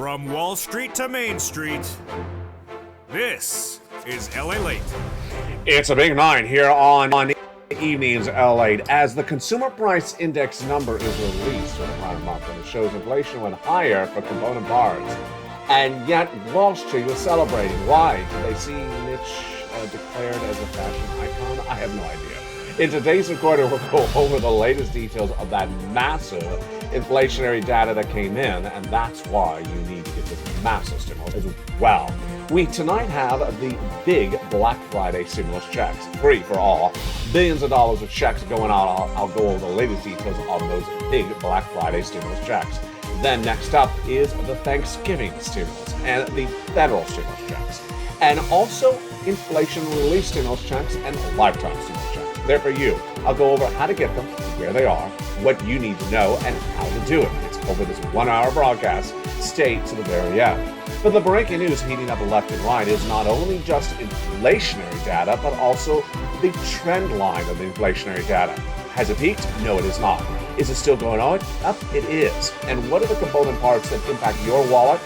From Wall Street to Main Street, this is LA Late. It's a big night here on Evenings LA as the Consumer Price Index number is released for the prior month, and it shows inflation went higher for component parts. And yet Wall Street was celebrating. Why? Did they see Mitch declared as a fashion icon? I have no idea. In today's recording, we'll go over the latest details of that massive inflationary data that came in, and that's why you need to get this massive stimulus as well. We tonight have the big Black Friday stimulus checks, free for all. Billions of dollars of checks going out. I'll go over the latest details on those big Black Friday stimulus checks. Then next up is the Thanksgiving stimulus and the federal stimulus checks. And also inflation relief stimulus checks and lifetime stimulus checks. They're for you. I'll go over how to get them, where they are, what you need to know, and how to do it. It's over this 1 hour broadcast. Stay to the very end. But the breaking news heating up left and right is not only just inflationary data, but also the trend line of the inflationary data. Has it peaked? No, it is not. Is it still going on? Up, it is. And what are the component parts that impact your wallet?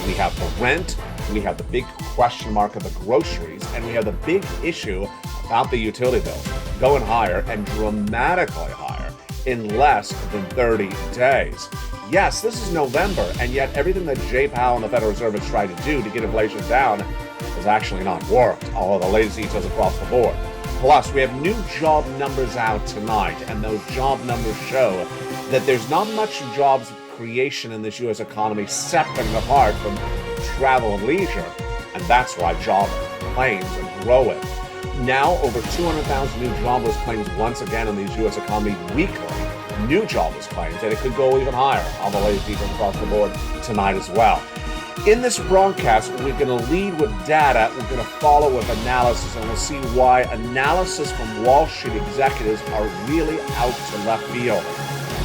We have the rent, we have the big question mark of the groceries, and we have the big issue about the utility bills going higher and dramatically higher in less than 30 days. Yes, this is November, and yet everything that Jay Powell and the Federal Reserve has tried to do to get inflation down has actually not worked, all of the latest details across the board. Plus, we have new job numbers out tonight, and those job numbers show that there's not much jobs creation in this U.S. economy separate and apart from travel and leisure, and that's why job claims are growing. Now, over 200,000 new jobless claims once again in these U.S. economy weekly. New jobless claims, and it could go even higher. All the latest details across the board tonight as well. In this broadcast, we're going to lead with data, we're going to follow with analysis, and we'll see why analysis from Wall Street executives are really out to left field.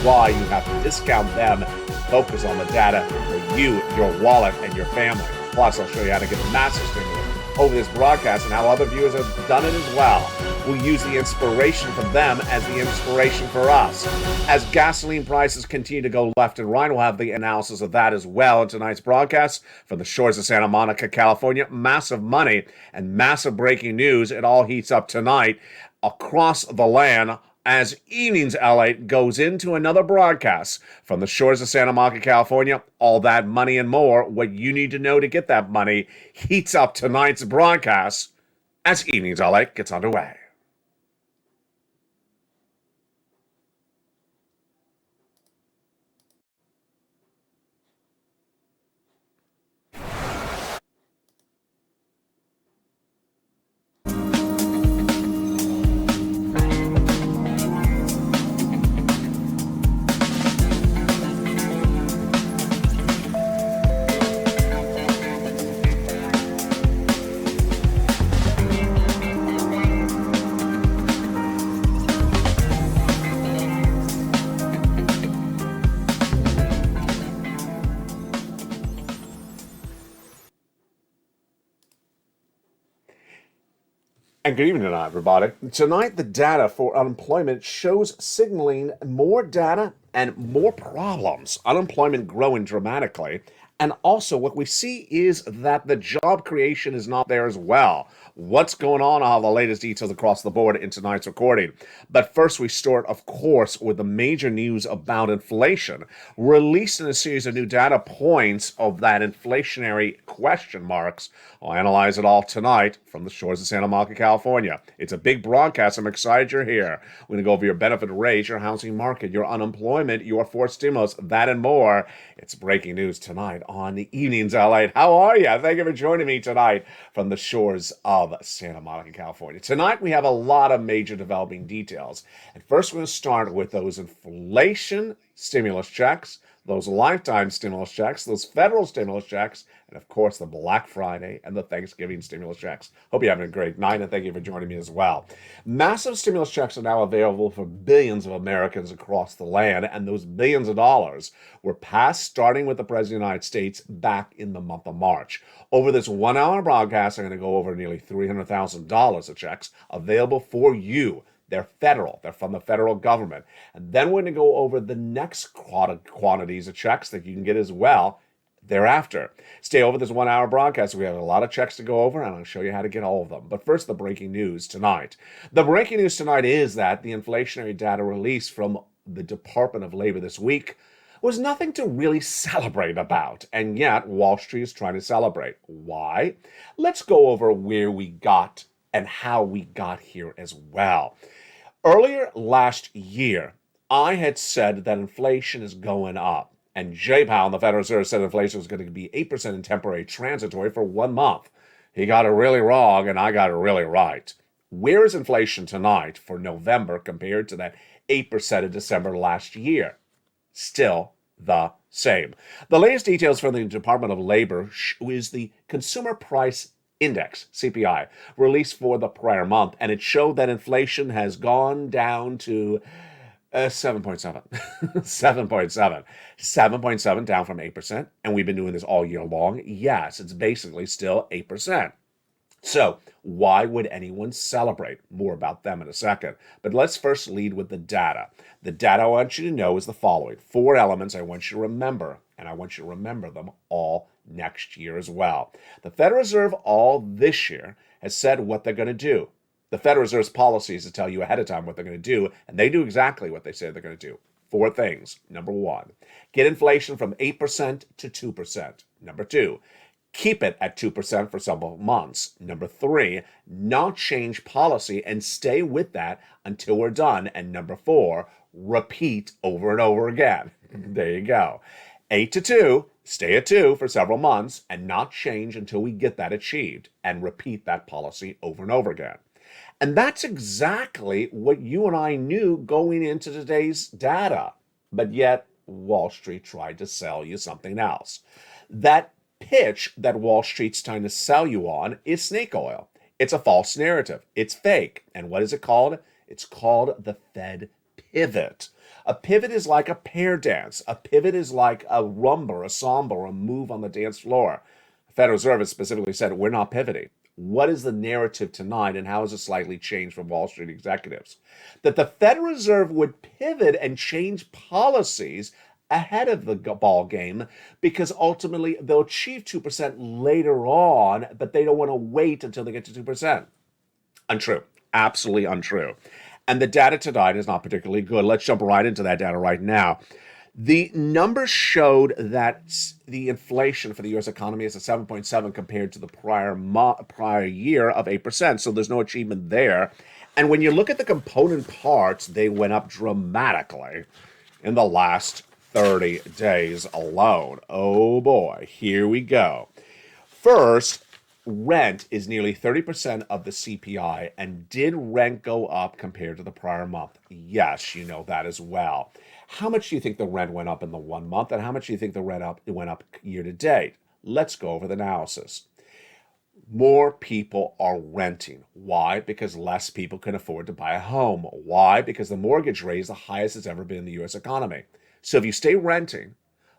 Why you have to discount them and focus on the data for you, your wallet, and your family. Plus, I'll show you how to get massive stimulus over this broadcast and how other viewers have done it as well. We'll use the inspiration from them as the inspiration for us. As gasoline prices continue to go left and right, we'll have the analysis of that as well in tonight's broadcast from the shores of Santa Monica, California. Massive money and massive breaking news. It all heats up tonight across the land as Evenings LA goes into another broadcast from the shores of Santa Monica, California. All that money and more, what you need to know to get that money, heats up tonight's broadcast as Evenings LA gets underway. And good evening tonight, everybody. Tonight, the data for unemployment shows signaling more data and more problems. Unemployment growing dramatically. And also what we see is that the job creation is not there as well. What's going on? I'll have the latest details across the board in tonight's recording. But first we start, of course, with the major news about inflation. Releasing a series of new data points of that inflationary question marks. I'll analyze it all tonight from the shores of Santa Monica, California. It's a big broadcast. I'm excited you're here. We're going to go over your benefit raise, your housing market, your unemployment, your forced stimulus, that and more. It's breaking news tonight on the Evenings LA. How are you? Thank you for joining me tonight from the shores of Santa Monica, California. Tonight we have a lot of major developing details. And first we're going to start with those inflation stimulus checks, those lifetime stimulus checks, those federal stimulus checks, and of course the Black Friday and the Thanksgiving stimulus checks. Hope you're having a great night, and thank you for joining me as well. Massive stimulus checks are now available for billions of Americans across the land, and those billions of dollars were passed starting with the President of the United States back in the month of March. Over this 1 hour broadcast, I'm going to go over nearly $300,000 of checks available for you. They're federal. They're from the federal government. And then we're going to go over the next quantities of checks that you can get as well thereafter. Stay over this 1 hour broadcast. We have a lot of checks to go over, and I'll show you how to get all of them. But first, the breaking news tonight. The breaking news tonight is that the inflationary data released from the Department of Labor this week was nothing to really celebrate about, and yet Wall Street is trying to celebrate. Why? Let's go over where we got and how we got here as well. Earlier last year, I had said that inflation is going up. And Jay Powell, the Federal Reserve, said inflation was going to be 8% and temporary transitory for 1 month. He got it really wrong, and I got it really right. Where is inflation tonight for November compared to that 8% in December last year? Still the same. The latest details from the Department of Labor is the Consumer Price Index, CPI, released for the prior month, and it showed that inflation has gone down to 7.7. 7.7. 7.7 down from 8%. And we've been doing this all year long. Yes, it's basically still 8%. So why would anyone celebrate? More about them in a second. But let's first lead with the data. The data I want you to know is the following. 4 elements I want you to remember, and I want you to remember them all next year as well. The Federal Reserve all this year has said what they're going to do. The Federal Reserve's policy is to tell you ahead of time what they're going to do, and they do exactly what they say they're going to do. 4 things. Number 1, get inflation from 8% to 2%. Number 2, keep it at 2% for several months. Number 3, not change policy and stay with that until we're done. And number 4, repeat over and over again. There you go. 8 to 2, stay at 2 for several months and not change until we get that achieved, and repeat that policy over and over again. And that's exactly what you and I knew going into today's data. But yet, Wall Street tried to sell you something else. That pitch that Wall Street's trying to sell you on is snake oil. It's a false narrative. It's fake. And what is it called? It's called the Fed pivot. A pivot is like a pair dance. A pivot is like a rumba, a samba, or a move on the dance floor. The Federal Reserve has specifically said, we're not pivoting. What is the narrative tonight, and how has it slightly changed from Wall Street executives? That the Federal Reserve would pivot and change policies ahead of the ball game because ultimately they'll achieve 2% later on, but they don't want to wait until they get to 2%. Untrue. Absolutely untrue. And the data tonight is not particularly good. Let's jump right into that data right now. The numbers showed that the inflation for the U.S. economy is at 7.7 compared to the prior year of 8%. So there's no achievement there. And when you look at the component parts, they went up dramatically in the last 30 days alone. Oh boy, here we go. First, rent is nearly 30% of the CPI. And did rent go up compared to the prior month? Yes, you know that as well. How much do you think the rent went up in the 1 month, and how much do you think the rent went up year to date? Let's go over the analysis. More people are renting. Why? Because less people can afford to buy a home. Why? Because the mortgage rate is the highest it's ever been in the U.S. economy. So if you stay renting,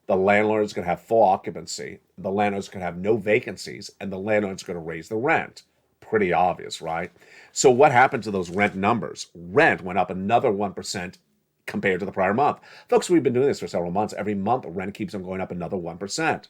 the landlord is going to have full occupancy, the landlord is going to have no vacancies, and the landlord is going to raise the rent. Pretty obvious, right? So what happened to those rent numbers? Rent went up another 1% compared to the prior month. Folks, we've been doing this for several months. Every month, rent keeps on going up another 1%.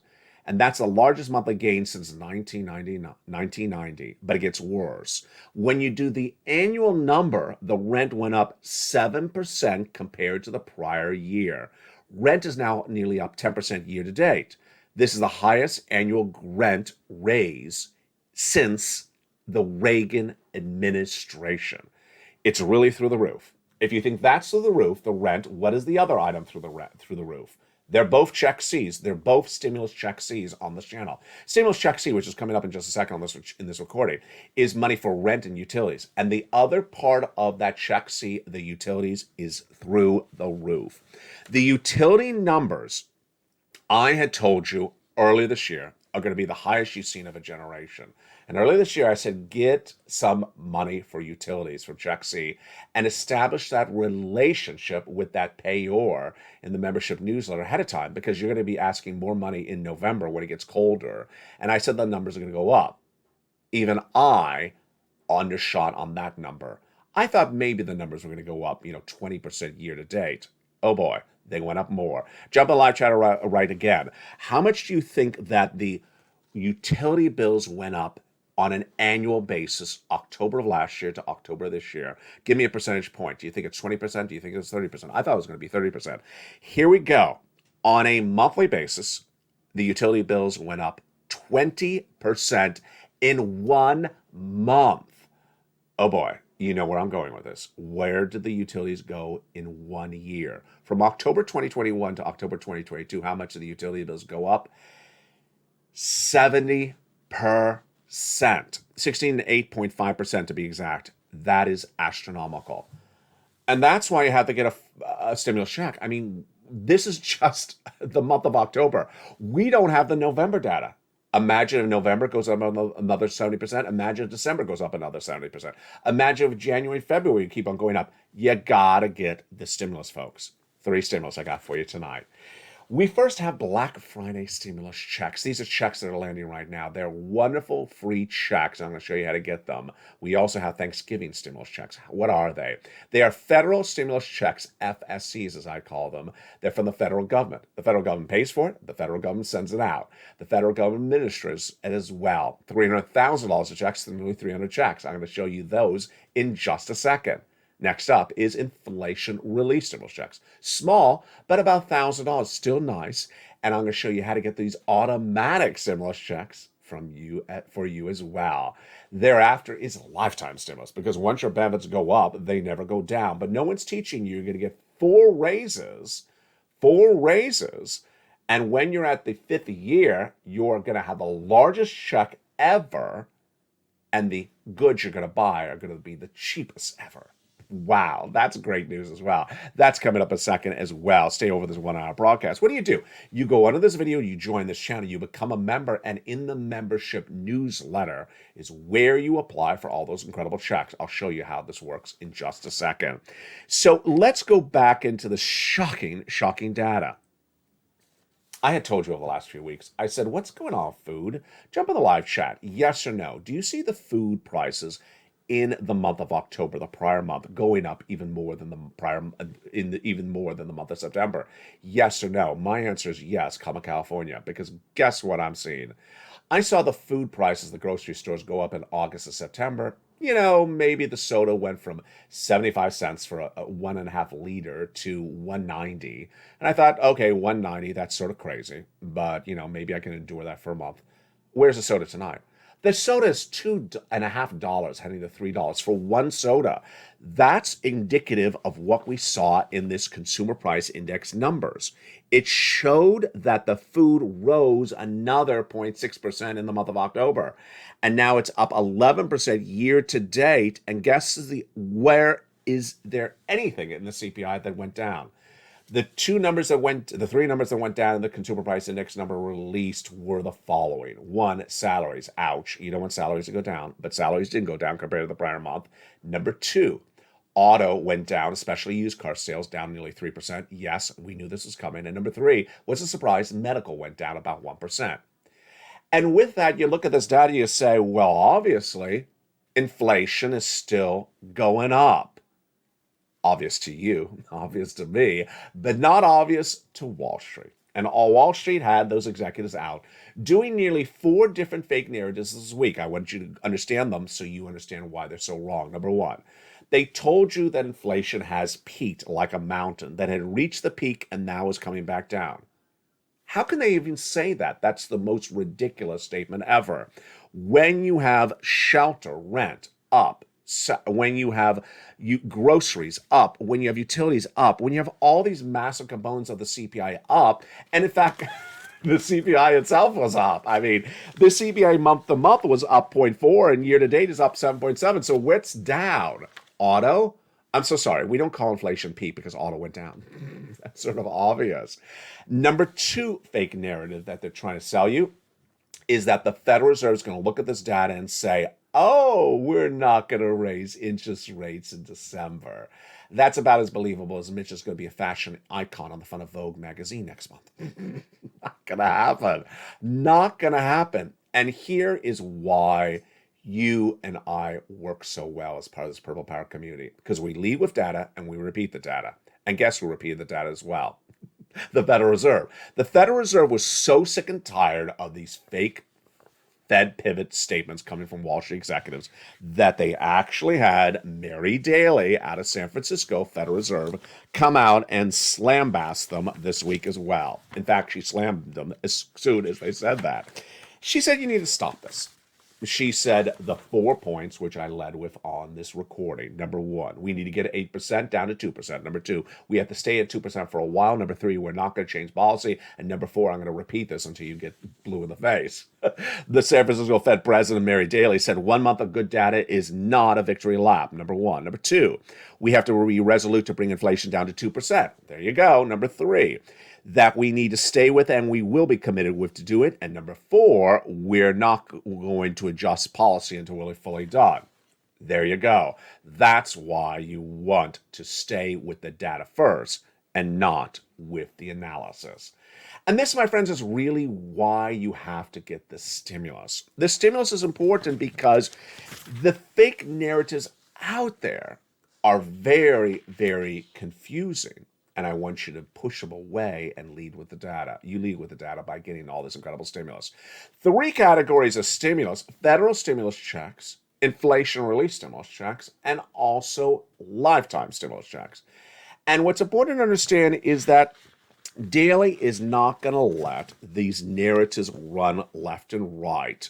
And that's the largest monthly gain since 1990, but it gets worse. When you do the annual number, the rent went up 7% compared to the prior year. Rent is now nearly up 10% year to date. This is the highest annual rent raise since the Reagan administration. It's really through the roof. If you think that's through the roof, the rent, what is the other item through the roof? They're both check C's. They're both stimulus check C's on this channel. Stimulus check C, which is coming up in just a second in this recording, is money for rent and utilities. And the other part of that check C, the utilities, is through the roof. The utility numbers I had told you earlier this year are going to be the highest you've seen of a generation. And earlier this year, I said, get some money for utilities from Check C and establish that relationship with that payor in the membership newsletter ahead of time, because you're going to be asking more money in November when it gets colder. And I said the numbers are going to go up. Even I undershot on that number. I thought maybe the numbers were going to go up, 20% year to date. Oh boy, They went up more. Jump in live chat right again. How much do you think that the utility bills went up on an annual basis, October of last year to October of this year? Give me a percentage point. Do you think it's 20%? Do you think it's 30%? I thought it was going to be 30%. Here we go. On a monthly basis, the utility bills went up 20% in 1 month. Oh boy, you know where I'm going with this. Where did the utilities go in 1 year? From October 2021 to October 2022, how much did the utility bills go up? 70%. 16.5% to be exact. That is astronomical. And that's why you have to get a stimulus check. I mean, this is just the month of October. We don't have the November data. Imagine if November goes up another 70%. Imagine if December goes up another 70%. Imagine if January, February keep on going up. You gotta get the stimulus, folks. 3 stimulus I got for you tonight. We first have Black Friday stimulus checks. These are checks that are landing right now. They're wonderful free checks. I'm going to show you how to get them. We also have Thanksgiving stimulus checks. What are they? They are federal stimulus checks, FSCs as I call them. They're from the federal government. The federal government pays for it. The federal government sends it out. The federal government administers it as well. $300,000 of checks, nearly 300 checks. I'm going to show you those in just a second. Next up is inflation relief stimulus checks. Small, but about $1,000. Still nice. And I'm going to show you how to get these automatic stimulus checks from you for you as well. Thereafter is lifetime stimulus, because once your benefits go up, they never go down. But no one's teaching you. You're going to get 4 raises. 4 raises. And when you're at the 5th year, you're going to have the largest check ever. And the goods you're going to buy are going to be the cheapest ever. Wow, that's great news as well. That's coming up in a second as well. Stay over this 1-hour broadcast. What do? You go under this video, you join this channel, you become a member, and in the membership newsletter is where you apply for all those incredible checks. I'll show you how this works in just a second. So let's go back into the shocking data. I had told you over the last few weeks, I said, what's going on with food? Jump in the live chat. Yes or no? Do you see the food prices in the month of October, the prior month, going up even more than the month of September? Yes or no? My answer is yes, comma California, because guess what I'm seeing? I saw the food prices, the grocery stores go up in August and September. You know, maybe the soda went from 75 cents for a 1.5 liter to 190. And I thought, okay, 190, that's sort of crazy, but you know, maybe I can endure that for a month. Where's the soda tonight? The soda is $2.50 heading to $3 for one soda. That's indicative of what we saw in this consumer price index numbers. It showed that the food rose another 0.6% in the month of October. And now it's up 11% year to date. And guess where is there anything in the CPI that went down? The 3 numbers that went down in the consumer price index number released were the following. 1, salaries. Ouch. You don't want salaries to go down, but salaries didn't go down compared to the prior month. Number 2, auto went down, especially used car sales, down nearly 3%. Yes, we knew this was coming. And number 3, what's a surprise? Medical went down about 1%. And with that, you look at this data, you say, well, obviously, inflation is still going up. Obvious to you, obvious to me, but not obvious to Wall Street. And all Wall Street had those executives out doing nearly 4 different fake narratives this week. I want you to understand them so you understand why they're so wrong. Number 1, they told you that inflation has peaked like a mountain, that had reached the peak and now is coming back down. How can they even say that? That's the most ridiculous statement ever. When you have shelter, rent up, when you have groceries up, when you have utilities up, when you have all these massive components of the CPI up, and in fact, the CPI itself was up. I mean, the CPI month to month was up 0.4 and year to date is up 7.7. So what's down? Auto? I'm so sorry. We don't call inflation peak because auto went down. That's sort of obvious. Number 2 fake narrative that they're trying to sell you is that the Federal Reserve is going to look at this data and say, oh, we're not going to raise interest rates in December. That's about as believable as Mitch is going to be a fashion icon on the front of Vogue magazine next month. Not going to happen. Not going to happen. And here is why you and I work so well as part of this Purple Power community, because we lead with data and we repeat the data. And guess who repeated the data as well? The Federal Reserve. The Federal Reserve was so sick and tired of these fake Fed pivot statements coming from Wall Street executives that they actually had Mary Daly out of San Francisco, Federal Reserve, come out and slambast them this week as well. In fact, she slammed them as soon as they said that. She said, you need to stop this. She said the 4 points, which I led with on this recording. Number one, we need to get 8% down to 2%. Number two, we have to stay at 2% for a while. Number three, we're not going to change policy. And number four, I'm going to repeat this until you get blue in the face. The San Francisco Fed President, Mary Daly, said 1 month of good data is not a victory lap, number one. Number two, we have to be resolute to bring inflation down to 2%. There you go. Number three, that we need to stay with and we will be committed with to do it. And number four, we're not going to adjust policy until we're fully done. There you go. That's why you want to stay with the data first and not with the analysis. And this, my friends, is really why you have to get the stimulus. The stimulus is important because the fake narratives out there are very, very confusing. And I want you to push them away and lead with the data. You lead with the data by getting all this incredible stimulus. 3 categories of stimulus: federal stimulus checks, inflation relief stimulus checks, and also lifetime stimulus checks. And what's important to understand is that Daly is not going to let these narratives run left and right.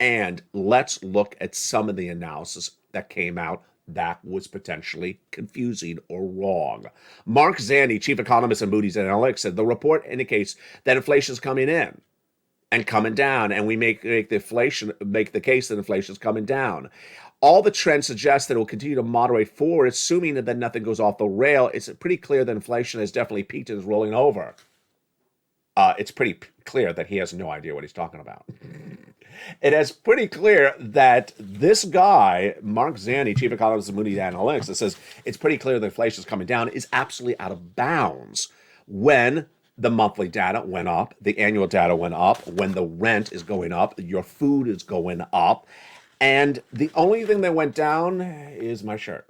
And let's look at some of the analysis that came out that was potentially confusing or wrong. Mark Zandi, chief economist at Moody's Analytics, said the report indicates that inflation is coming in and coming down, and we make the case that inflation is coming down. All the trends suggest that it will continue to moderate forward, assuming that nothing goes off the rail. It's pretty clear that inflation has definitely peaked and is rolling over. It's pretty clear that he has no idea what he's talking about. It is pretty clear that this guy, Mark Zandi, chief economist of Moody's Analytics, that says it's pretty clear that inflation is coming down, is absolutely out of bounds when the monthly data went up, the annual data went up, when the rent is going up, your food is going up, and the only thing that went down is my shirt.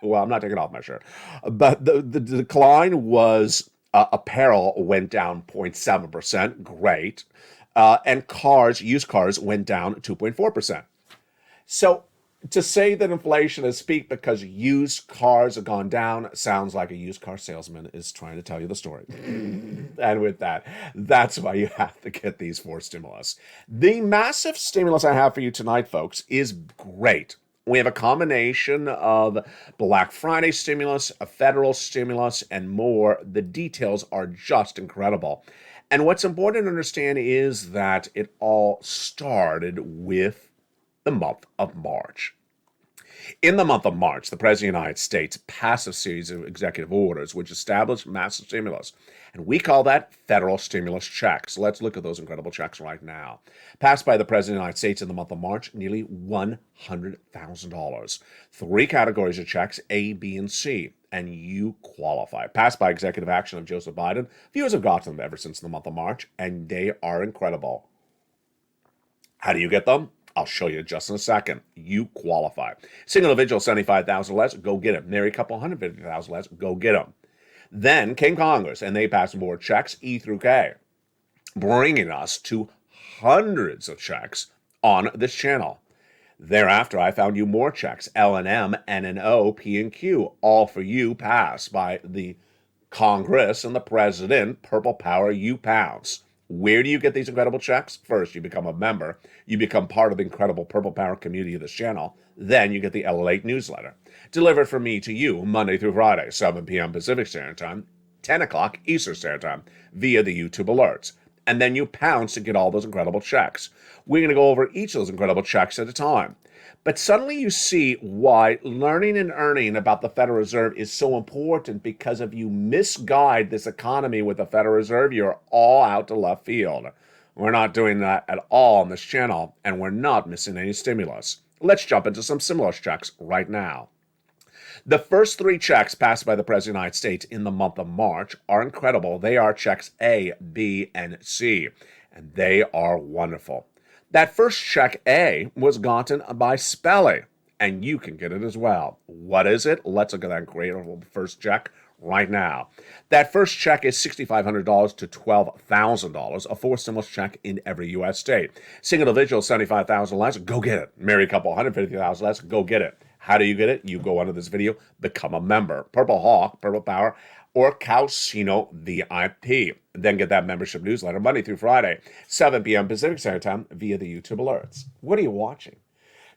Well, I'm not taking off my shirt, but the decline was apparel went down 0.7%. Great. And used cars went down 2.4%. So to say that inflation has peaked because used cars have gone down sounds like a used car salesman is trying to tell you the story. And with that, that's why you have to get these 4 stimulus. The massive stimulus I have for you tonight, folks, is great. We have a combination of Black Friday stimulus, a federal stimulus, and more. The details are just incredible. And what's important to understand is that it all started with the month of March. In the month of March, the President of the United States passed a series of executive orders which established massive stimulus. And we call that federal stimulus checks. Let's look at those incredible checks right now. Passed by the President of the United States in the month of March, nearly $100,000. 3 categories of checks, A, B, and C. And you qualify. Passed by executive action of Joseph Biden. Viewers have gotten them ever since the month of March, and they are incredible. How do you get them? I'll show you just in a second. You qualify. Single individual, $75,000 less, go get them. Married couple, $150,000 less, go get them. Then came Congress, and they passed more checks, E through K, bringing us to hundreds of checks on this channel. Thereafter, I found you more checks, L and M, N and O, P and Q, all for you, passed by the Congress and the President. Purple power, you pounce. Where do you get these incredible checks? First, you become a member. You become part of the incredible Purple Power community of this channel. Then you get the L8 newsletter, delivered from me to you Monday through Friday, 7 p.m. Pacific Standard Time, 10 o'clock Eastern Standard Time, via the YouTube alerts. And then you pounce to get all those incredible checks. We're going to go over each of those incredible checks at a time. But suddenly you see why learning and earning about the Federal Reserve is so important, because if you misguide this economy with the Federal Reserve, you're all out to left field. We're not doing that at all on this channel, and we're not missing any stimulus. Let's jump into some stimulus checks right now. The first 3 checks passed by the President of the United States in the month of March are incredible. They are checks A, B, and C, and they are wonderful. That first check, A, was gotten by Spelly, and you can get it as well. What is it? Let's look at that great first check right now. That first check is $6,500 to $12,000, a four stimulus check in every U.S. state. Single individual, $75,000 less, go get it. Married couple, $150,000 less, go get it. How do you get it? You go under this video, become a member. Purple Hawk, Purple Power, or Casino VIP. Then get that membership newsletter Monday through Friday, 7 p.m. Pacific Standard Time via the YouTube alerts. What are you watching?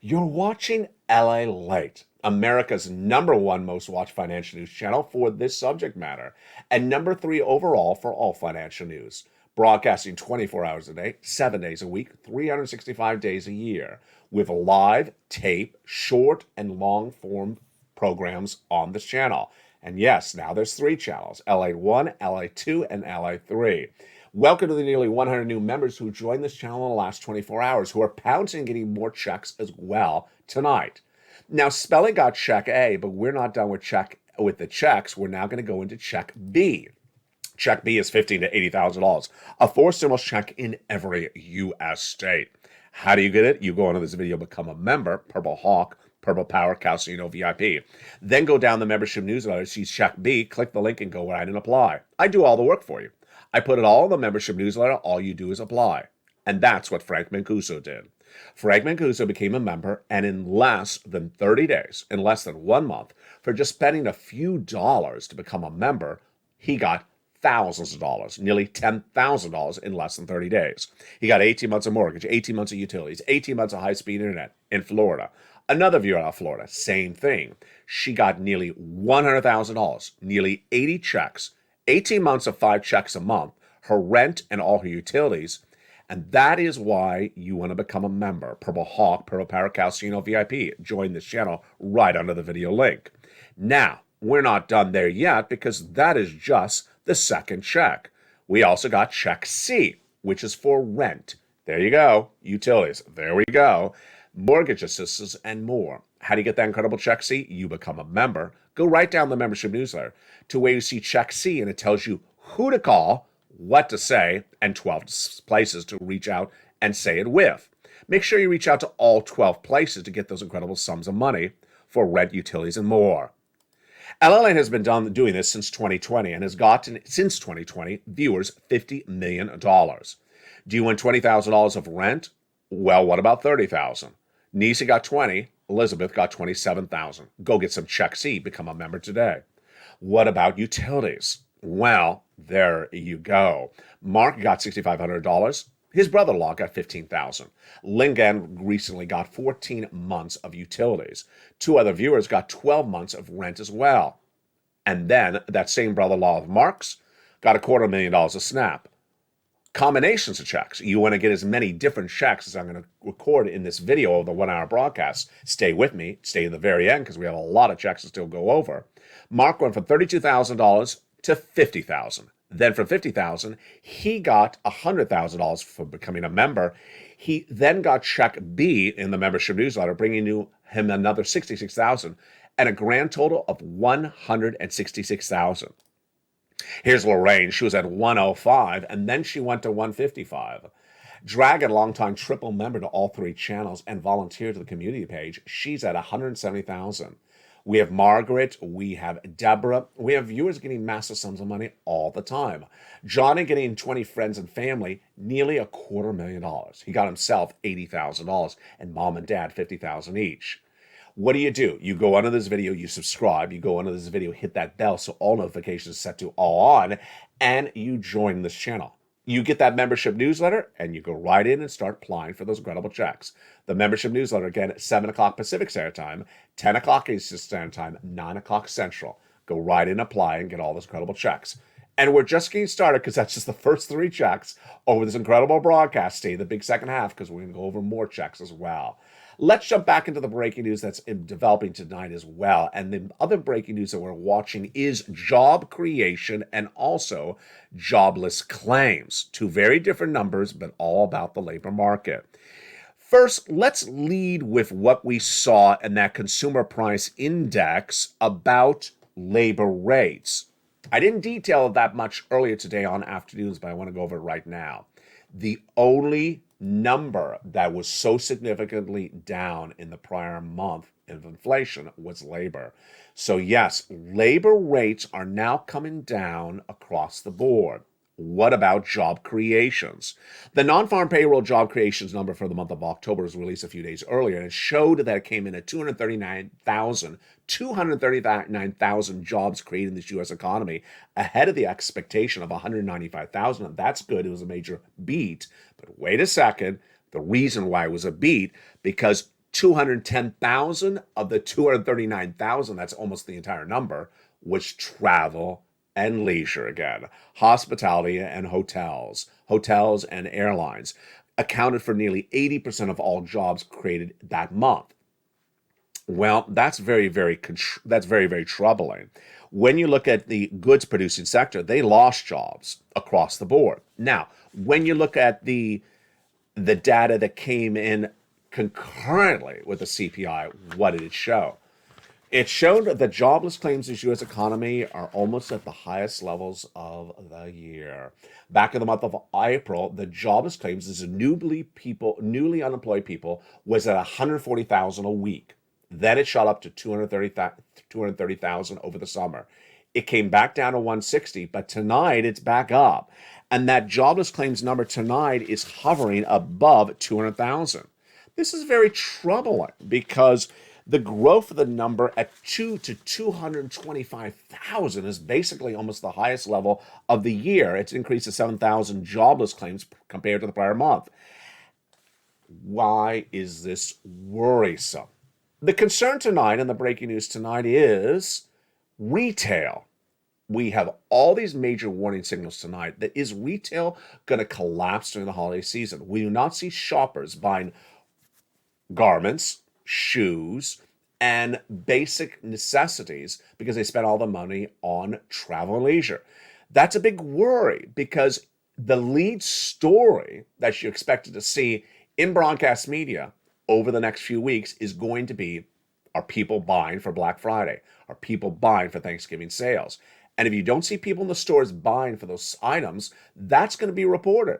You're watching LA Late, America's #1 most watched financial news channel for this subject matter, and #3 overall for all financial news. Broadcasting 24 hours a day, 7 days a week, 365 days a year, with live, tape, short, and long-form programs on this channel. And yes, now there's 3 channels, LA1, LA2, and LA3. Welcome to the nearly 100 new members who joined this channel in the last 24 hours, who are pouncing and getting more checks as well tonight. Now, Spelling got check A, but we're not done with the checks. We're now going to go into check B. Check B is $15,000 to $80,000, a four stimulus check in every U.S. state. How do you get it? You go into this video, become a member, Purple Hawk, Purple Power, Casino VIP. Then go down the membership newsletter, see check B, click the link and go right and apply. I do all the work for you. I put it all in the membership newsletter. All you do is apply. And that's what Frank Mancuso did. Frank Mancuso became a member, and in less than 30 days, in less than 1 month, for just spending a few dollars to become a member, he got thousands of dollars, nearly $10,000 in less than 30 days. He got 18 months of mortgage, 18 months of utilities, 18 months of high-speed internet in Florida. Another viewer out of Florida, same thing. She got nearly $100,000, nearly 80 checks, 18 months of 5 checks a month, her rent and all her utilities. And that is why you want to become a member. Purple Hawk, Purple Power, Casino VIP. Join this channel right under the video link. Now, we're not done there yet because that is just the second check. We also got check C, which is for rent. There you go. Utilities. There we go. Mortgage assistance and more. How do you get that incredible check C? You become a member. Go right down the membership newsletter to where you see check C, and it tells you who to call, what to say, and 12 places to reach out and say it with. Make sure you reach out to all 12 places to get those incredible sums of money for rent, utilities, and more. LLA has been doing this since 2020 and has gotten, since 2020, viewers $50 million. Do you want $20,000 of rent? Well, what about $30,000? Nisa got 20, Elizabeth got 27,000. Go get some check C, become a member today. What about utilities? Well, there you go. Mark got $6,500. His brother-in-law got $15,000. Lingan recently got 14 months of utilities. 2 other viewers got 12 months of rent as well. And then that same brother-in-law of Mark's got $250,000 of SNAP. Combinations of checks. You want to get as many different checks as I'm going to record in this video of the 1-hour broadcast. Stay with me. Stay to the very end because we have a lot of checks to still go over. Mark went from $32,000 to $50,000. Then from $50,000, he got $100,000 for becoming a member. He then got check B in the membership newsletter, bringing him another $66,000 and a grand total of $166,000. Here's Lorraine. She was at 105, and then she went to 155. Dragon, longtime triple member to all 3 channels and volunteer to the community page. She's at 170,000. We have Margaret. We have Deborah. We have viewers getting massive sums of money all the time. Johnny getting 20 friends and family, nearly $250,000. He got himself $80,000, and mom and dad $50,000 each. What do? You go under this video, you subscribe, you go under this video, hit that bell so all notifications are set to all on, and you join this channel. You get that membership newsletter, and you go right in and start applying for those incredible checks. The membership newsletter, again, at 7 o'clock Pacific Standard Time, 10 o'clock Eastern Standard Time, 9 o'clock Central. Go right in, apply, and get all those incredible checks. And we're just getting started because that's just the first 3 checks over this incredible broadcast. Stay the big second half because we're going to go over more checks as well. Let's jump back into the breaking news that's developing tonight as well. And the other breaking news that we're watching is job creation and also jobless claims. 2 very different numbers, but all about the labor market. First, let's lead with what we saw in that consumer price index about labor rates. I didn't detail that much earlier today on afternoons, but I want to go over it right now. The only number that was so significantly down in the prior month of inflation was labor. So, yes, labor rates are now coming down across the board. What about job creations? The non-farm payroll job creations number for the month of October was released a few days earlier, and it showed that it came in at 239,000 jobs created in this U.S. economy, ahead of the expectation of 195,000. And that's good. It was a major beat. But wait a second. The reason why it was a beat, because 210,000 of the 239,000, that's almost the entire number, was travel and leisure again. Hospitality and hotels and airlines accounted for nearly 80% of all jobs created that month. Well, that's very, very troubling. When you look at the goods producing sector, they lost jobs across the board. Now, when you look at the data that came in concurrently with the CPI, what did it show? It showed that jobless claims in the U.S. economy are almost at the highest levels of the year. Back in the month of April, the jobless claims as newly unemployed people was at 140,000 a week. Then it shot up to 230,000 over the summer. It came back down to 160, but tonight it's back up. And that jobless claims number tonight is hovering above 200,000. This is very troubling because the growth of the number at 225,000 is basically almost the highest level of the year. It's increased to 7,000 jobless claims compared to the prior month. Why is this worrisome? The concern tonight and the breaking news tonight is retail. We have all these major warning signals tonight. That is retail going to collapse during the holiday season? We do not see shoppers buying garments, shoes, and basic necessities because they spent all the money on travel and leisure. That's a big worry because the lead story that you expected to see in broadcast media over the next few weeks is going to be, are people buying for Black Friday? Are people buying for Thanksgiving sales? And if you don't see people in the stores buying for those items, that's going to be reported.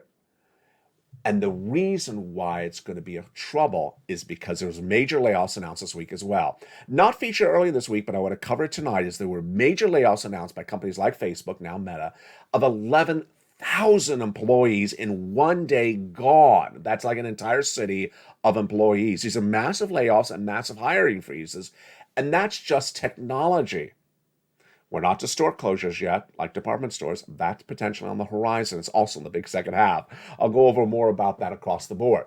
And the reason why it's going to be a trouble is because there was major layoffs announced this week as well. Not featured earlier this week, but I want to cover it tonight, is there were major layoffs announced by companies like Facebook, now Meta, of 11,000 employees in one day gone. That's like an entire city of employees. These are massive layoffs and massive hiring freezes, and that's just technology. We're not to store closures yet, like department stores. That's potentially on the horizon. It's also in the big second half. I'll go over more about that across the board.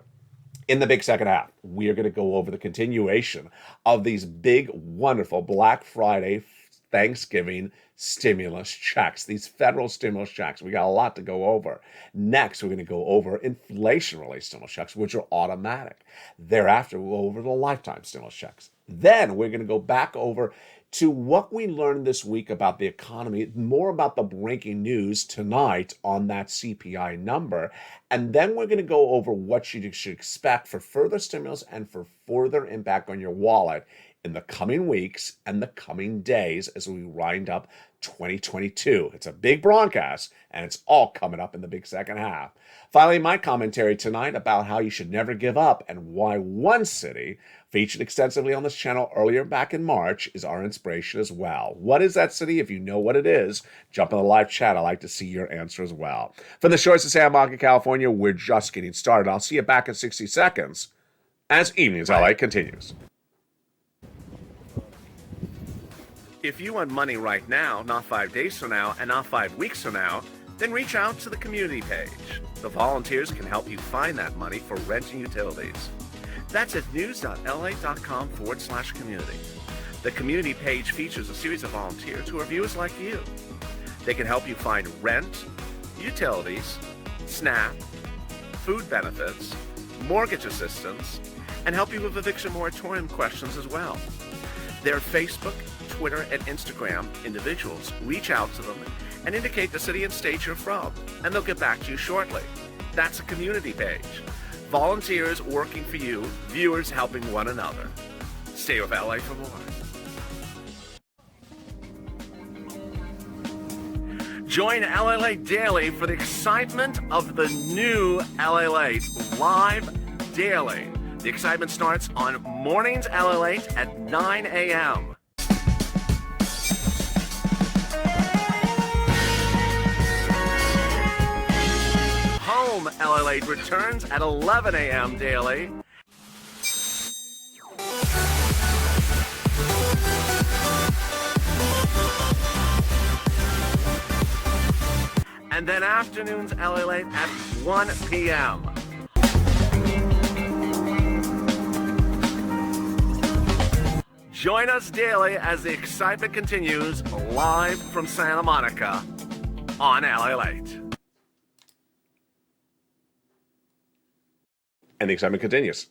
In the big second half, we are going to go over the continuation of these big, wonderful Black Friday, Thanksgiving stimulus checks, these federal stimulus checks. We got a lot to go over. Next, we're going to go over inflation-related stimulus checks, which are automatic. Thereafter, we'll go over the lifetime stimulus checks. Then we're going to go back over to what we learned this week about the economy, more about the breaking news tonight on that CPI number. And then we're going to go over what you should expect for further stimulus and for further impact on your wallet in the coming weeks and the coming days as we wind up 2022. It's a big broadcast, and it's all coming up in the big second half. Finally, my commentary tonight about how you should never give up and why one city, featured extensively on this channel earlier back in March, is our inspiration as well. What is that city? If you know what it is, jump in the live chat. I'd like to see your answer as well. From the shores of Santa Monica, California, we're just getting started. I'll see you back in 60 seconds as Evenings LA continues. If you want money right now, not 5 days from now, and not 5 weeks from now, then reach out to the community page. The volunteers can help you find that money for rent and utilities. That's at news.la.com/community. The community page features a series of volunteers who are viewers like you. They can help you find rent, utilities, SNAP, food benefits, mortgage assistance, and help you with eviction moratorium questions as well. Their Facebook, Twitter, and Instagram individuals reach out to them and indicate the city and state you're from, and they'll get back to you shortly. That's a community page. Volunteers working for you, viewers helping one another. Stay with LA for more. Join LLA Daily for the excitement of the new LLA live daily. The excitement starts on mornings LLA at 9 a.m. Home LLA returns at 11 a.m. daily. And then afternoons LLA at 1 p.m. Join us daily as the excitement continues live from Santa Monica on LA8. And the excitement continues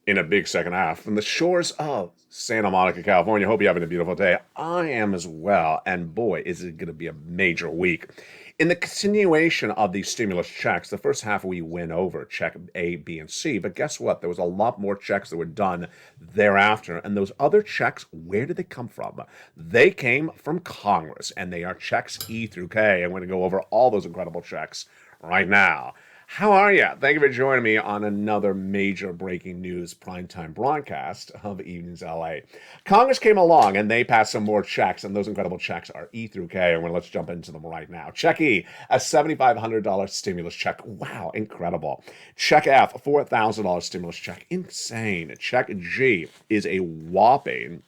in a big second half from the shores of Santa Monica, California. Hope you're having a beautiful day. I am as well. And boy, is it going to be a major week. In the continuation of these stimulus checks, the first half we went over check A, B, and C. But guess what? There was a lot more checks that were done thereafter. And those other checks, where did they come from? They came from Congress, and they are checks E through K. I'm going to go over all those incredible checks right now. How are you? Thank you for joining me on another major breaking news primetime broadcast of Evenings LA. Congress came along and they passed some more checks, and those incredible checks are E through K, and let's jump into them right now. Check E, a $7,500 stimulus check. Wow, incredible. Check F, a $4,000 stimulus check. Insane. Check G is a whopping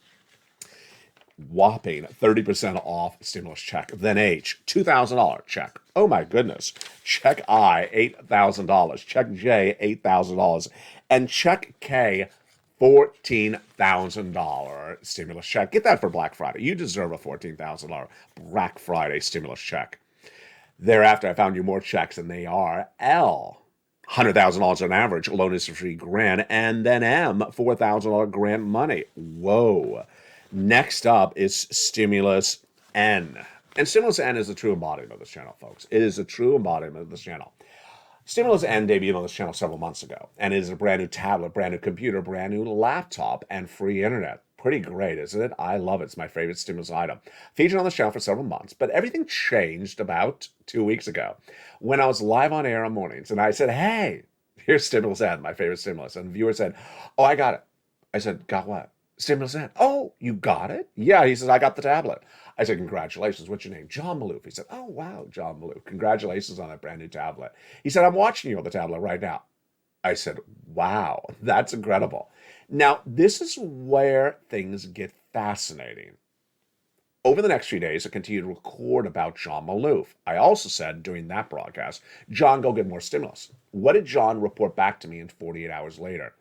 30% off stimulus check. Then H, $2,000 check. Oh my goodness. Check I, $8,000. Check J, $8,000. And check K, $14,000 stimulus check. Get that for Black Friday. You deserve a $14,000 Black Friday stimulus check. Thereafter, I found you more checks, and they are L, $100,000 on average, loan is free grant, and then M, $4,000 grant money. Whoa. Next up is Stimulus N. And Stimulus N is the true embodiment of this channel, folks. It is a true embodiment of this channel. Stimulus N debuted on this channel several months ago, and it is a brand new tablet, brand new computer, brand new laptop, and free internet. Pretty great, isn't it? I love it. It's my favorite stimulus item. Featured on the channel for several months, but everything changed about 2 weeks ago when I was live on air on mornings, and I said, hey, here's Stimulus N, my favorite stimulus. And the viewer said, oh, I got it. I said, got what? Stimulus N. Oh, you got it? Yeah, he says, I got the tablet. I said, congratulations. What's your name? John Maloof. He said, oh, wow, John Maloof. Congratulations on that brand new tablet. He said, I'm watching you on the tablet right now. I said, wow, that's incredible. Now, this is where things get fascinating. Over the next few days, I continue to record about John Maloof. I also said during that broadcast, John, go get more stimulus. What did John report back to me in 48 hours later?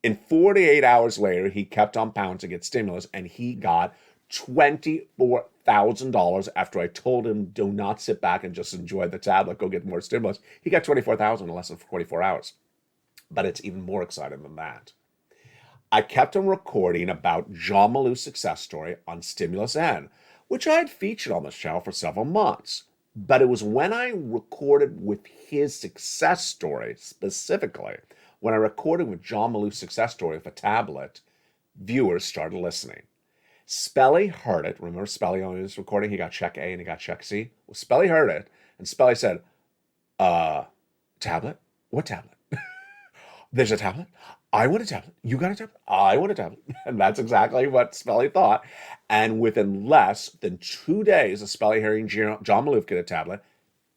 In 48 hours later, he kept on pounding to get stimulus, and he got $24,000 after I told him, do not sit back and just enjoy the tablet, go get more stimulus. He got $24,000 in less than 24 hours. But it's even more exciting than that. I kept on recording about John Maloof's success story on Stimulus N, which I had featured on this channel for several months. But it was when I recorded with his success story specifically, when I recorded with John Maloof's success story with a tablet, viewers started listening. Spelly heard it. Remember Spelly on his recording? He got check A and he got check C. Well, Spelly heard it, and Spelly said, tablet? What tablet? There's a tablet? I want a tablet. You got a tablet? I want a tablet. And that's exactly what Spelly thought. And within less than 2 days of Spelly hearing John Maloof get a tablet,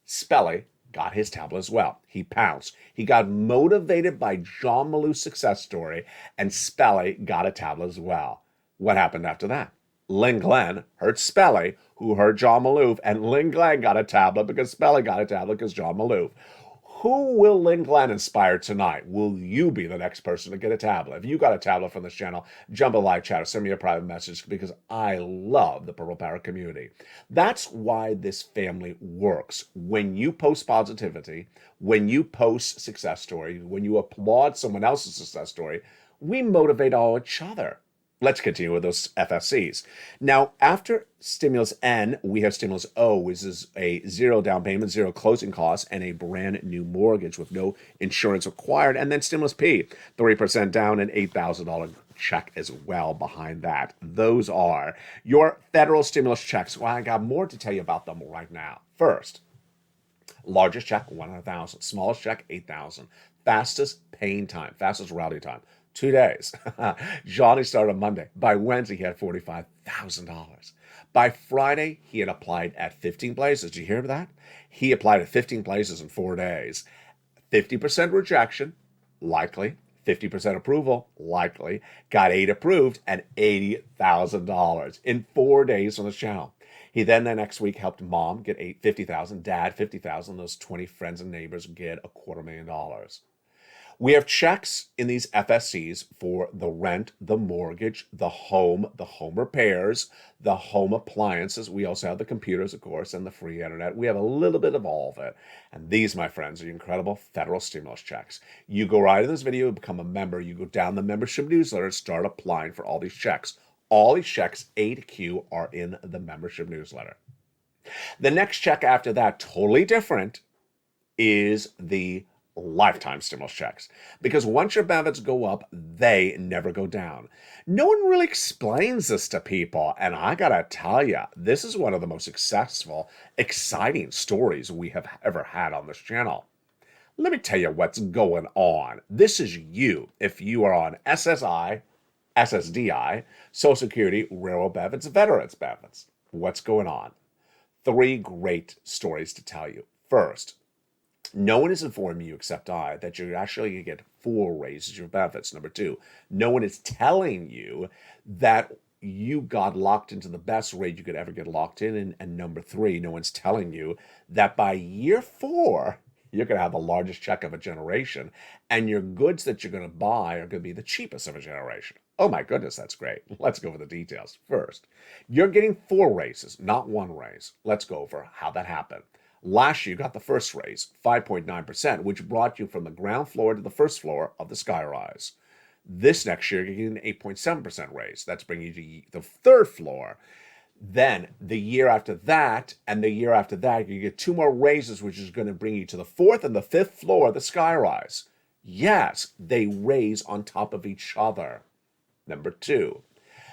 Spelly got his tablet as well. He pounced. He got motivated by John Maloof's success story, and Spelly got a tablet as well. What happened after that? Lynn Glenn heard Spelly, who heard John Maloof, and Lynn Glenn got a tablet because Spelly got a tablet because John Maloof. Who will Lynn Glenn inspire tonight? Will you be the next person to get a tablet? If you got a tablet from this channel, jump a live chat or send me a private message because I love the Purple Power community. That's why this family works. When you post positivity, when you post success stories, when you applaud someone else's success story, we motivate all each other. Let's continue with those FSCs. Now, after Stimulus N, we have Stimulus O, which is a zero down payment, zero closing costs, and a brand new mortgage with no insurance required. And then Stimulus P, 3% down and $8,000 check as well behind that. Those are your federal stimulus checks. Well, I got more to tell you about them right now. First, largest check, 100,000. Smallest check, 8,000. Fastest paying time, fastest routing time, 2 days. Johnny started on Monday. By Wednesday, he had $45,000. By Friday, he had applied at 15 places. Did you hear that? He applied at 15 places in 4 days. 50% rejection, likely. 50% approval, likely. Got 8 approved and $80,000 in 4 days on the channel. He then the next week helped mom get $50,000, dad $50,000. Those 20 friends and neighbors get $250,000. We have checks in these FSCs for the rent, the mortgage, the home repairs, the home appliances. We also have the computers, of course, and the free internet. We have a little bit of all of it. And these, my friends, are incredible federal stimulus checks. You go right in this video, become a member. You go down the membership newsletter, start applying for all these checks. All these checks, A to Q, are in the membership newsletter. The next check after that, totally different, is the lifetime stimulus checks. Because once your benefits go up, they never go down. No one really explains this to people, and I gotta tell you, this is one of the most successful, exciting stories we have ever had on this channel. Let me tell you what's going on. This is you, if you are on SSI, SSDI, Social Security, railroad benefits, veterans benefits. What's going on? 3 great stories to tell you. First, no one is informing you except I that you're actually going to get 4 raises your benefits. Number 2, no one is telling you that you got locked into the best rate you could ever get locked in. And number 3, no one's telling you that by year 4, you're going to have the largest check of a generation, and your goods that you're going to buy are going to be the cheapest of a generation. Oh my goodness, that's great. Let's go over the details. First, you're getting 4 raises, not 1 raise. Let's go over how that happened. Last year, you got the first raise, 5.9%, which brought you from the ground floor to the first floor of the skyrise. This next year, you're getting an 8.7% raise. That's bringing you to the 3rd floor. Then the year after that, and the year after that, you get 2 more raises, which is going to bring you to the 4th and the 5th floor of the skyrise. Yes, they raise on top of each other. Number 2,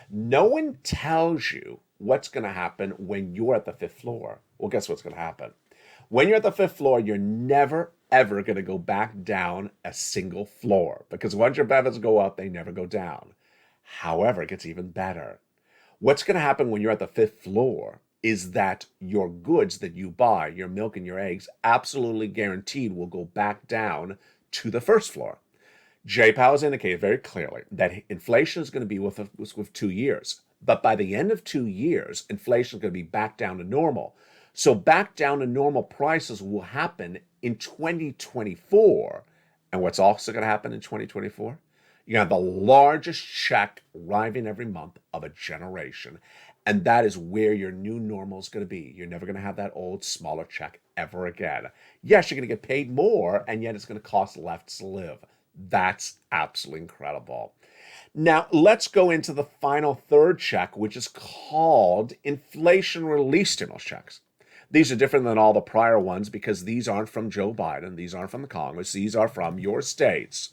no one tells you what's going to happen when you're at the 5th floor. Well, guess what's going to happen? When you're at the 5th floor, you're never, ever going to go back down a single floor, because once your benefits go up, they never go down. However, it gets even better. What's going to happen when you're at the 5th floor is that your goods that you buy, your milk and your eggs, absolutely guaranteed will go back down to the 1st floor. J-POW has indicated very clearly that inflation is going to be with 2 years. But by the end of 2 years, inflation is going to be back down to normal. So back down to normal prices will happen in 2024. And what's also going to happen in 2024? You have the largest check arriving every month of a generation. And that is where your new normal is going to be. You're never going to have that old, smaller check ever again. Yes, you're going to get paid more, and yet it's going to cost less to live. That's absolutely incredible. Now, let's go into the final 3rd check, which is called inflation relief stimulus checks. These are different than all the prior ones because these aren't from Joe Biden. These aren't from the Congress. These are from your states.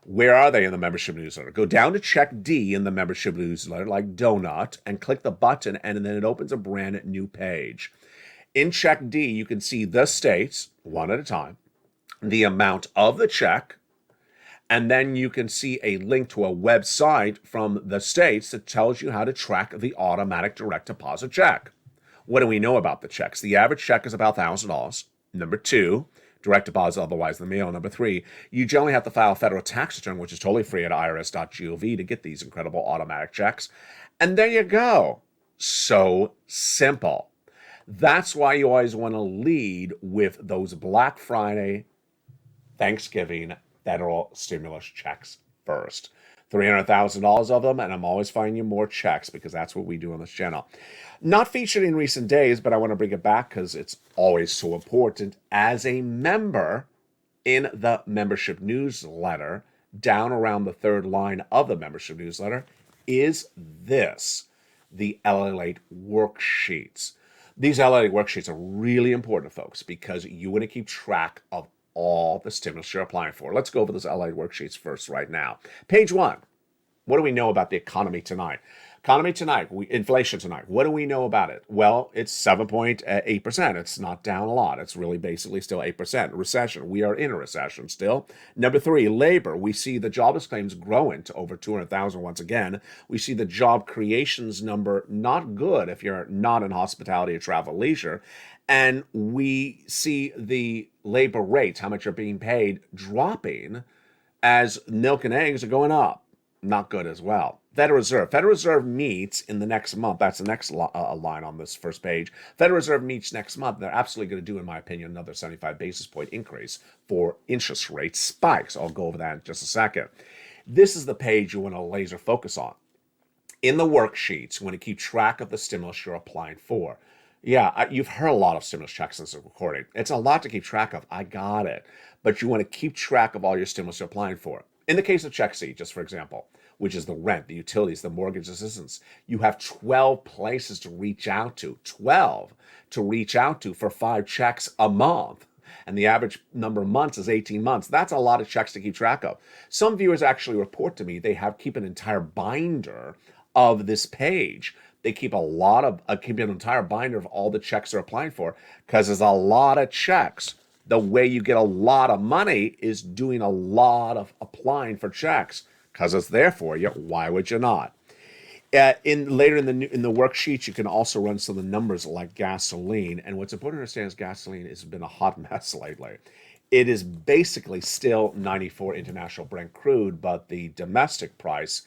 Where are they in the membership newsletter? Go down to check D in the membership newsletter, like donut, and click the button, and then it opens a brand new page. In check D, you can see the states, one at a time, the amount of the check, and then you can see a link to a website from the states that tells you how to track the automatic direct deposit check. What do we know about the checks? The average check is about $1,000. Number 2, direct deposit, otherwise the mail. Number 3, you generally have to file a federal tax return, which is totally free at irs.gov to get these incredible automatic checks. And there you go. So simple. That's why you always want to lead with those Black Friday, Thanksgiving, federal stimulus checks first. $300,000 of them, and I'm always finding you more checks because that's what we do on this channel. Not featured in recent days, but I want to bring it back because it's always so important. As a member in the membership newsletter, down around the 3rd line of the membership newsletter, is this, the LA8 worksheets. These LA8 worksheets are really important, folks, because you want to keep track of all the stimulus you're applying for. Let's go over those LA worksheets first right now. Page 1. What do we know about the economy tonight? Inflation tonight. What do we know about it? Well, it's 7.8%. It's not down a lot. It's really basically still 8%. Recession. We are in a recession still. Number 3, labor. We see the jobless claims growing to over 200,000 once again. We see the job creations number not good if you're not in hospitality or travel leisure. And we see the labor rates, how much you're being paid, dropping as milk and eggs are going up. Not good as well. Federal Reserve. Federal Reserve meets in the next month. That's the next line on this first page. Federal Reserve meets next month. They're absolutely going to do, in my opinion, another 75 basis point increase for interest rate spikes. I'll go over that in just a second. This is the page you want to laser focus on. In the worksheets, you want to keep track of the stimulus you're applying for. Yeah, you've heard a lot of stimulus checks since the recording. It's a lot to keep track of. I got it. But you want to keep track of all your stimulus you're applying for. In the case of Check C, just for example, which is the rent, the utilities, the mortgage assistance, you have 12 places to reach out to. 12 to reach out to for 5 checks a month. And the average number of months is 18 months. That's a lot of checks to keep track of. Some viewers actually report to me they keep an entire binder of this page. They keep keep an entire binder of all the checks they're applying for because there's a lot of checks. The way you get a lot of money is doing a lot of applying for checks because it's there for you. Why would you not? Later in the worksheet, you can also run some of the numbers like gasoline. And what's important to understand is gasoline has been a hot mess lately. It is basically still 94 international Brent crude, but the domestic price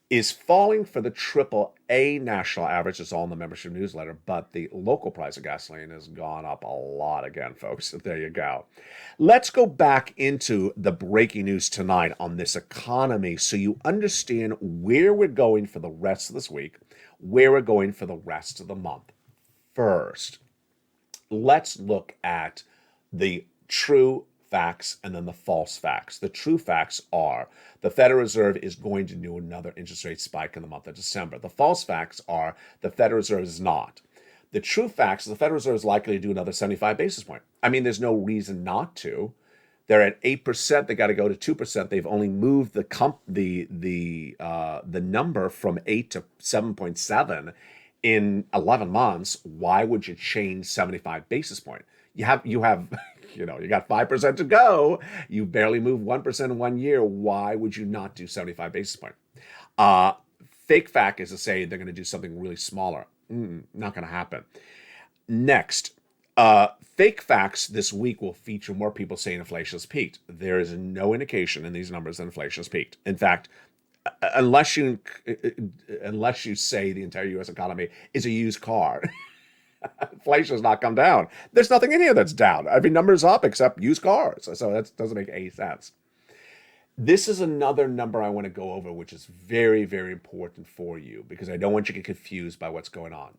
is falling for the AAA national average. It's all in the membership newsletter, but the local price of gasoline has gone up a lot again, folks. There you go. Let's go back into the breaking news tonight on this economy so you understand where we're going for the rest of this week, where we're going for the rest of the month. First, let's look at the true facts and then the false facts. The true facts are the Federal Reserve is going to do another interest rate spike in the month of December. The false facts are the Federal Reserve is not. The true facts is the Federal Reserve is likely to do another 75 basis point. I mean, there's no reason not to. They're at 8%. They got to go to 2%. They've only moved the number from 8 to 7.7 in 11 months. Why would you change 75 basis point? You got 5% to go. You barely moved 1% in 1 year. Why would you not do 75 basis point? Fake fact is to say they're going to do something really smaller. Not going to happen. Next, fake facts this week will feature more people saying inflation has peaked. There is no indication in these numbers that inflation has peaked. In fact, unless you say the entire U.S. economy is a used car, inflation has not come down. There's nothing in here that's down. Every number's up except used cars. So that doesn't make any sense. This is another number I want to go over, which is very, very important for you because I don't want you to get confused by what's going on.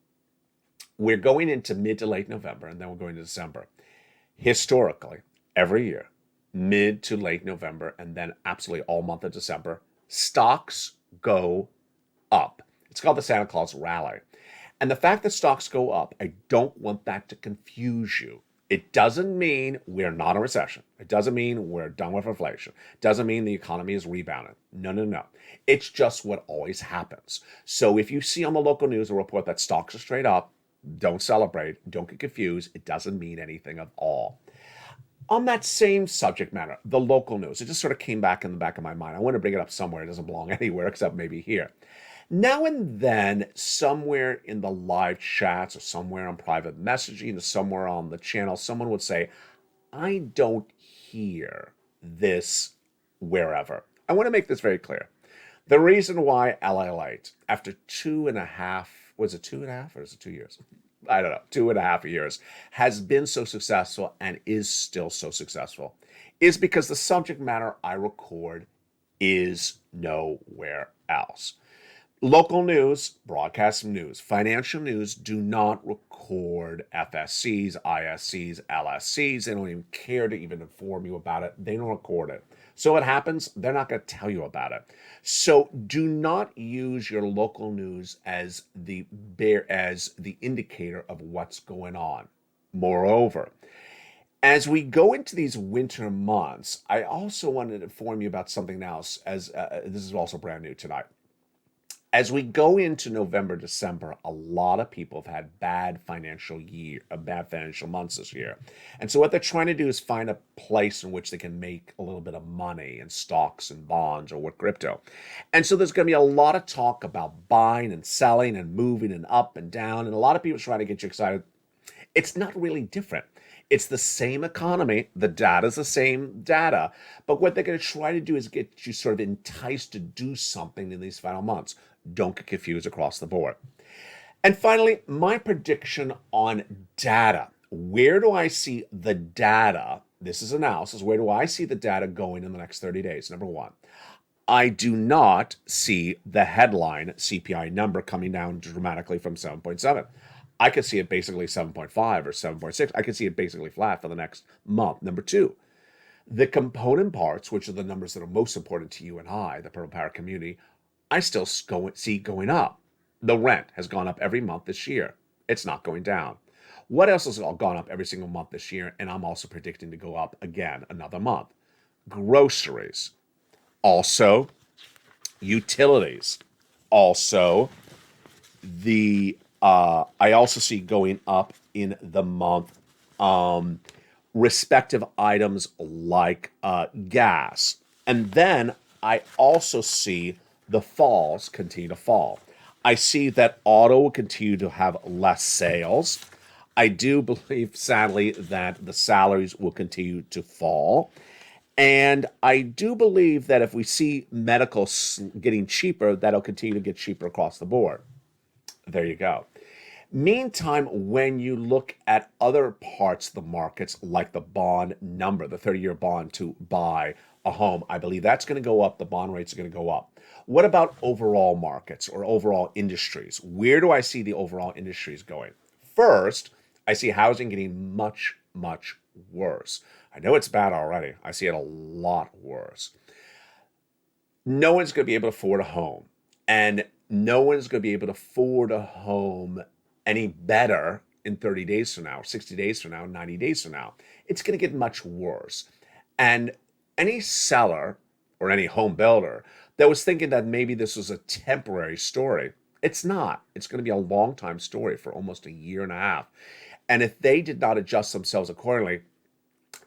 We're going into mid to late November, and then we're going to December. Historically, every year, mid to late November, and then absolutely all month of December, stocks go up. It's called the Santa Claus rally. And the fact that stocks go up, I don't want that to confuse you. It doesn't mean we're not in a recession. It doesn't mean we're done with inflation. It doesn't mean the economy is rebounding. No. It's just what always happens. So if you see on the local news a report that stocks are straight up, don't celebrate. Don't get confused. It doesn't mean anything at all. On that same subject matter, the local news, it just sort of came back in the back of my mind. I want to bring it up somewhere. It doesn't belong anywhere except maybe here. Now and then, somewhere in the live chats or somewhere on private messaging or somewhere on the channel, someone would say, I don't hear this wherever. I want to make this very clear. The reason why LA-Lite, after 2.5, was it 2.5 or is it 2 years? I don't know, 2.5 years, has been so successful and is still so successful is because the subject matter I record is nowhere else. Local news, broadcast news, financial news do not record FSCs, ISCs, LSCs. They don't even care to even inform you about it. They don't record it. So what happens? They're not going to tell you about it. So do not use your local news as the indicator of what's going on. Moreover, As we go into these winter months, I also wanted to inform you about something else, as this is also brand new tonight. As we go into November, December, a lot of people have had bad financial months this year. And so what they're trying to do is find a place in which they can make a little bit of money in stocks and bonds or with crypto. And so there's going to be a lot of talk about buying and selling and moving and up and down. And a lot of people trying to get you excited. It's not really different. It's the same economy. The data is the same data. But what they're going to try to do is get you sort of enticed to do something in these final months. Don't get confused across the board. And finally, my prediction on data. Where do I see the data? This is analysis. Where do I see the data going in the next 30 days? Number one, I do not see the headline CPI number coming down dramatically from 7.7. I could see it basically 7.5 or 7.6. I could see it basically flat for the next month. Number two, the component parts, which are the numbers that are most important to you and I, the Purple Power community, I still see going up. The rent has gone up every month this year. It's not going down. What else has all gone up every single month this year? And I'm also predicting to go up again another month. Groceries. Also, utilities. Also, I also see going up in the month respective items like gas. And then I also see the falls continue to fall. I see that auto will continue to have less sales. I do believe, sadly, that the salaries will continue to fall. And I do believe that if we see medical getting cheaper, that'll continue to get cheaper across the board. There you go. Meantime, when you look at other parts of the markets, like the bond number, the 30-year bond to buy a home, I believe that's going to go up. The bond rates are going to go up. What about overall markets or overall industries? Where do I see the overall industries going? First, I see housing getting much, much worse. I know it's bad already. I see it a lot worse. No one's going to be able to afford a home. And no one's going to be able to afford a home any better in 30 days from now, 60 days from now, 90 days from now. It's going to get much worse. And any seller or any home builder that was thinking that maybe this was a temporary story, it's not. It's going to be a long time story for almost a year and a half. And if they did not adjust themselves accordingly,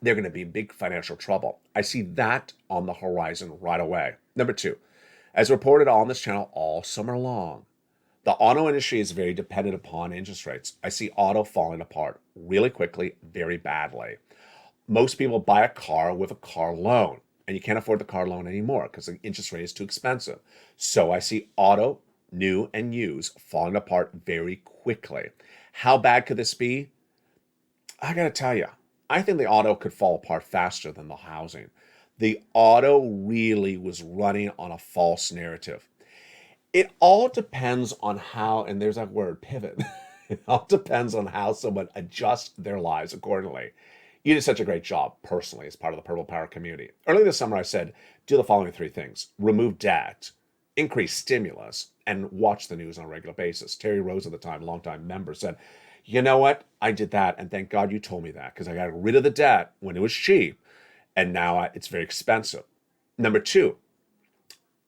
they're going to be in big financial trouble. I see that on the horizon right away. Number two, as reported on this channel all summer long, the auto industry is very dependent upon interest rates. I see auto falling apart really quickly, very badly. Most people buy a car with a car loan, and you can't afford the car loan anymore because the interest rate is too expensive. So I see auto, new and used, falling apart very quickly. How bad could this be? I got to tell you, I think the auto could fall apart faster than the housing. The auto really was running on a false narrative. It all depends on how, and there's that word, pivot. It all depends on how someone adjusts their lives accordingly. You did such a great job personally as part of the Purple Power community. Earlier this summer, I said, do the following three things: remove debt, increase stimulus, and watch the news on a regular basis. Terry Rose at the time, longtime member, said, you know what? I did that, and thank God you told me that, because I got rid of the debt when it was cheap, and now it's very expensive. Number two,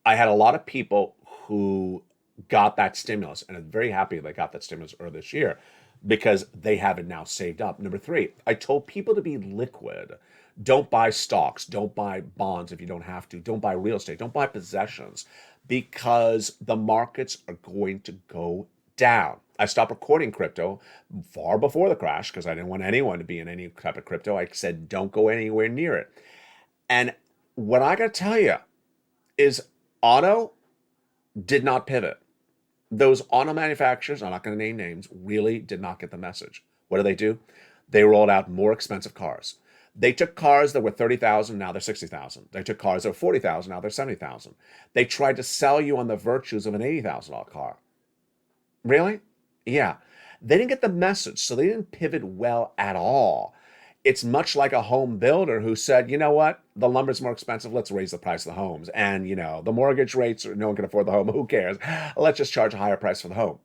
I had a lot of people who got that stimulus, and I'm very happy they got that stimulus earlier this year because they have it now saved up. Number three, I told people to be liquid. Don't buy stocks. Don't buy bonds if you don't have to. Don't buy real estate. Don't buy possessions because the markets are going to go down. I stopped recording crypto far before the crash because I didn't want anyone to be in any type of crypto. I said, don't go anywhere near it. And what I got to tell you is auto did not pivot. Those auto manufacturers, I'm not going to name names, really did not get the message. What do? They rolled out more expensive cars. They took cars that were $30,000, now they're $60,000. They took cars that were $40,000, now they're $70,000. They tried to sell you on the virtues of an $80,000 car. Really? Yeah. They didn't get the message, so they didn't pivot well at all. It's much like a home builder who said, you know what? The lumber's more expensive. Let's raise the price of the homes. And, the mortgage rates, no one can afford the home. Who cares? Let's just charge a higher price for the home.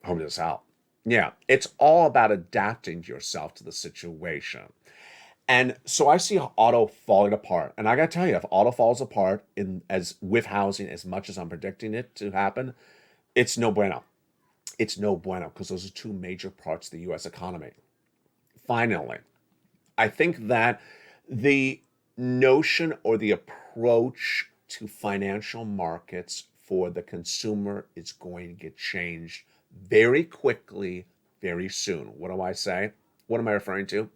Home doesn't sell. Yeah. It's all about adapting yourself to the situation. And so I see auto falling apart. And I got to tell you, if auto falls apart with housing as much as I'm predicting it to happen, it's no bueno. It's no bueno because those are two major parts of the U.S. economy. Finally, I think that the notion or the approach to financial markets for the consumer is going to get changed very quickly, very soon. What do I say? What am I referring to?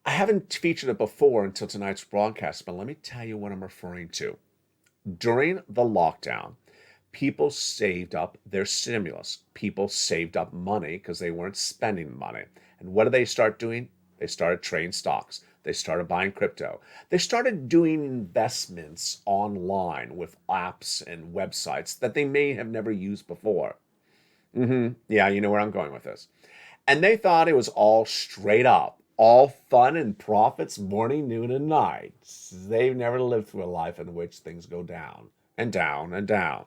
I haven't featured it before until tonight's broadcast, but let me tell you what I'm referring to. During the lockdown, people saved up their stimulus. People saved up money because they weren't spending money. And what did they start doing? They started trading stocks. They started buying crypto. They started doing investments online with apps and websites that they may have never used before. Yeah, you know where I'm going with this. And they thought it was all straight up, all fun and profits morning, noon, and night. They've never lived through a life in which things go down and down and down.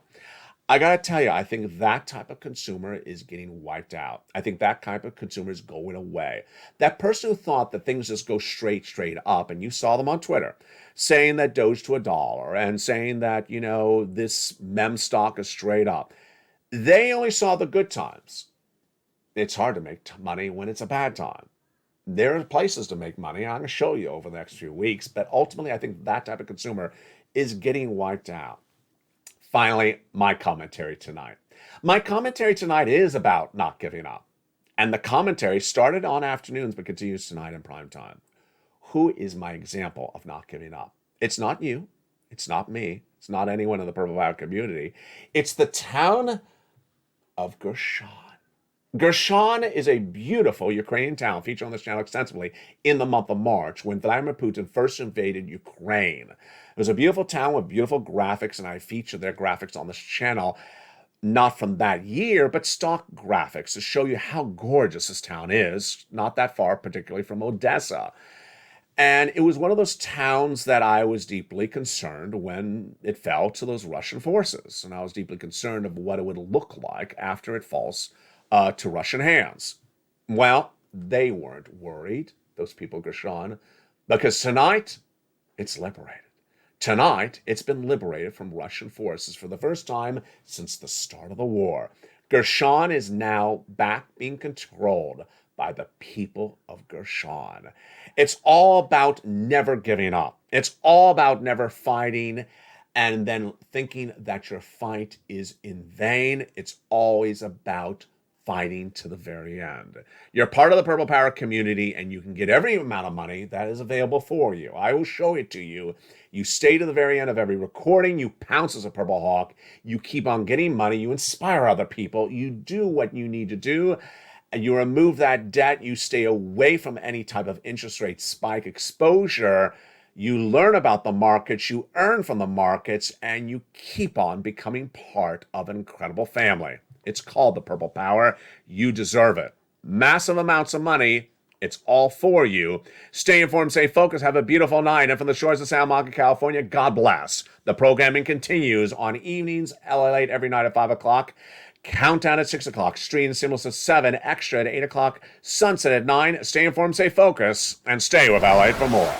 I got to tell you, I think that type of consumer is getting wiped out. I think that type of consumer is going away. That person who thought that things just go straight up, and you saw them on Twitter saying that Doge to $1 and saying that, this meme stock is straight up. They only saw the good times. It's hard to make money when it's a bad time. There are places to make money. I'm going to show you over the next few weeks, but ultimately I think that type of consumer is getting wiped out. Finally, my commentary tonight. My commentary tonight is about not giving up. And the commentary started on afternoons but continues tonight in prime time. Who is my example of not giving up? It's not you. It's not me. It's not anyone in the Purple Power community. It's the town of Gershon. Gershon is a beautiful Ukrainian town featured on this channel extensively in the month of March when Vladimir Putin first invaded Ukraine. It was a beautiful town with beautiful graphics, and I feature their graphics on this channel, not from that year, but stock graphics to show you how gorgeous this town is, not that far, particularly from Odessa. And it was one of those towns that I was deeply concerned when it fell to those Russian forces. And I was deeply concerned of what it would look like after it falls to Russian hands. Well, they weren't worried, those people of Gershon, because tonight, it's liberated. Tonight, it's been liberated from Russian forces for the first time since the start of the war. Gershon is now back being controlled by the people of Gershon. It's all about never giving up. It's all about never fighting and then thinking that your fight is in vain. It's always about fighting to the very end. You're part of the Purple Power community, and you can get every amount of money that is available for you. I will show it to you. You stay to the very end of every recording. You pounce as a Purple Hawk. You keep on getting money. You inspire other people. You do what you need to do, and you remove that debt. You stay away from any type of interest rate spike exposure. You learn about the markets, you earn from the markets, and you keep on becoming part of an incredible family. It's called the Purple Power. You deserve it. Massive amounts of money. It's all for you. Stay informed, stay focused, have a beautiful night. And from the shores of Santa Monica, California, God bless. The programming continues on evenings, LA8 every night at 5 o'clock. Countdown at 6 o'clock. Stream Seamless at 7. Extra at 8 o'clock. Sunset at 9. Stay informed, stay focused, and stay with LA for more.